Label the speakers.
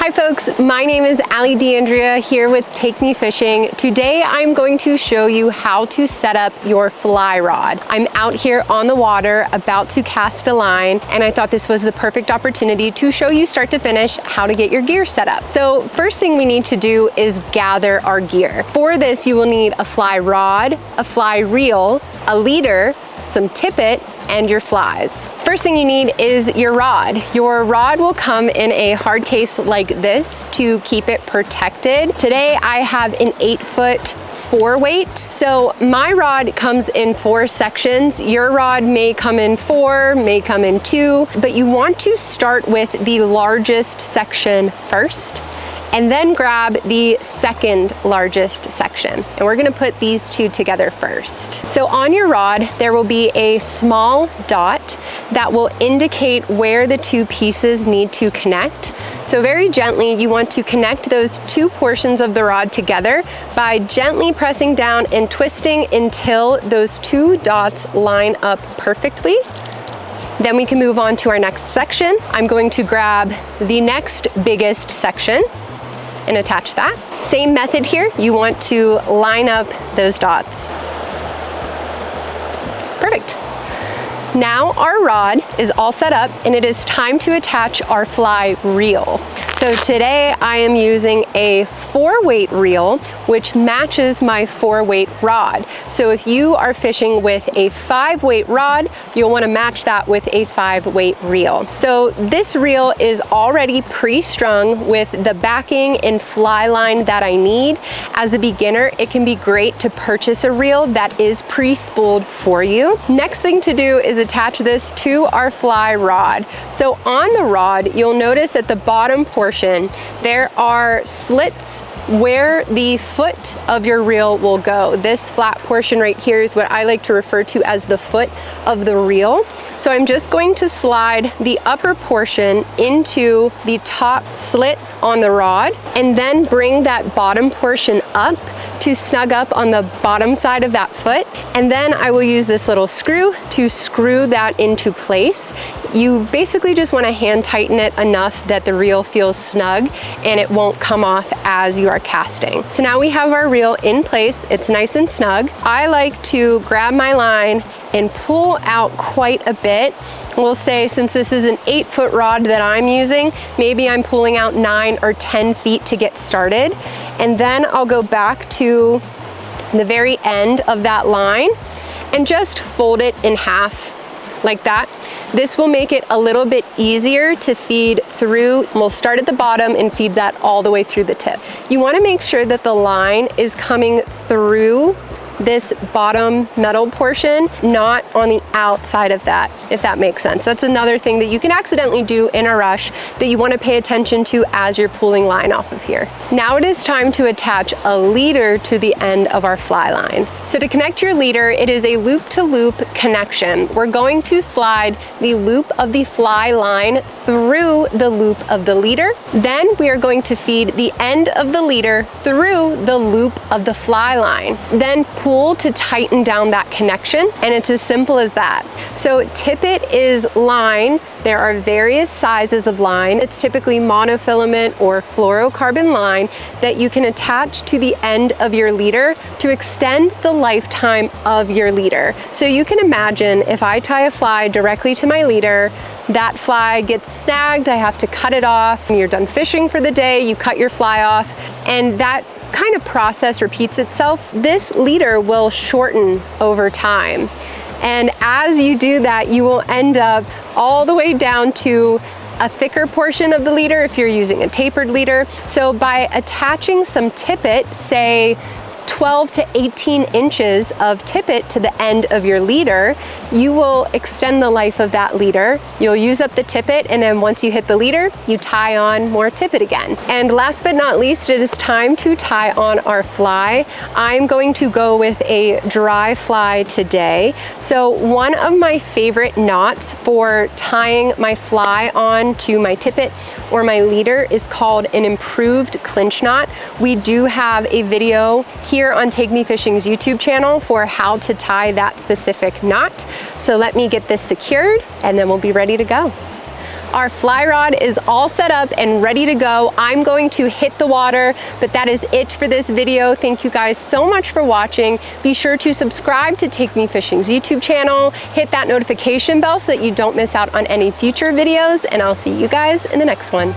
Speaker 1: Hi folks, my name is Ali D'Andrea here with Take Me Fishing. Today I'm going to show you how to set up your fly rod. I'm out here on the water about to cast a line, and I thought this was the perfect opportunity to show you start to finish how to get your gear set up. So first thing we need to do is gather our gear. For this you will need a fly rod, a fly reel, a leader, some tippet, and your flies. First thing you need is your rod. Your rod will come in a hard case like this to keep it protected. Today I have an 8-foot 4-weight. So my rod comes in 4 sections. Your rod may come in 4, may come in 2, but you want to start with the largest section first, and then grab the second largest section. And we're gonna put these two together first. So on your rod, there will be a small dot that will indicate where the 2 pieces need to connect. So very gently, you want to connect those 2 portions of the rod together by gently pressing down and twisting until those 2 dots line up perfectly. Then we can move on to our next section. I'm going to grab the next biggest section and attach that. Same method here, you want to line up those dots. Perfect. Now our rod is all set up and it is time to attach our fly reel. So today I am using a 4-weight reel, which matches my 4-weight rod. So if you are fishing with a 5-weight rod, you'll want to match that with a 5-weight reel. So this reel is already pre-strung with the backing and fly line that I need. As a beginner, it can be great to purchase a reel that is pre-spooled for you. Next thing to do is attach this to our fly rod. So on the rod, you'll notice at the bottom portion, there are slits where the foot of your reel will go. This flat portion right here is what I like to refer to as the foot of the reel. So I'm just going to slide the upper portion into the top slit on the rod and then bring that bottom portion up to snug up on the bottom side of that foot. And then I will use this little screw to screw that into place. You basically just want to hand tighten it enough that the reel feels snug and it won't come off as you are casting. So now we have our reel in place. It's nice and snug. I like to grab my line and pull out quite a bit. We'll say since this is an 8-foot rod that I'm using, maybe I'm pulling out 9 or 10 feet to get started. And then I'll go back to the very end of that line and just fold it in half like that. This will make it a little bit easier to feed through. We'll start at the bottom and feed that all the way through the tip. You want to make sure that the line is coming through this bottom metal portion, not on the outside of that, if that makes sense. That's another thing that you can accidentally do in a rush that you want to pay attention to as you're pulling line off of here. Now it is time to attach a leader to the end of our fly line. So to connect your leader, it is a loop-to-loop connection. We're going to slide the loop of the fly line through the loop of the leader. Then we are going to feed the end of the leader through the loop of the fly line. Then pull to tighten down that connection, and it's as simple as that. So tippet is line. There are various sizes of line. It's typically monofilament or fluorocarbon line that you can attach to the end of your leader to extend the lifetime of your leader. So you can imagine if I tie a fly directly to my leader, that fly gets snagged, I have to cut it off. When you're done fishing for the day, you cut your fly off, and that kind of process repeats itself. This leader will shorten over time. And as you do that, you will end up all the way down to a thicker portion of the leader if you're using a tapered leader. So by attaching some tippet, say 12 to 18 inches of tippet to the end of your leader, you will extend the life of that leader. You'll use up the tippet, and then once you hit the leader, you tie on more tippet again. And last but not least, it is time to tie on our fly. I'm going to go with a dry fly today. So one of my favorite knots for tying my fly on to my tippet or my leader is called an improved clinch knot. We do have a video here on Take Me Fishing's YouTube channel for how to tie that specific knot. So let me get this secured and then we'll be ready to go. Our fly rod is all set up and ready to go. I'm going to hit the water, but that is it for this video. Thank you guys so much for watching. Be sure to subscribe to Take Me Fishing's YouTube channel. Hit that notification bell so that you don't miss out on any future videos, and I'll see you guys in the next one.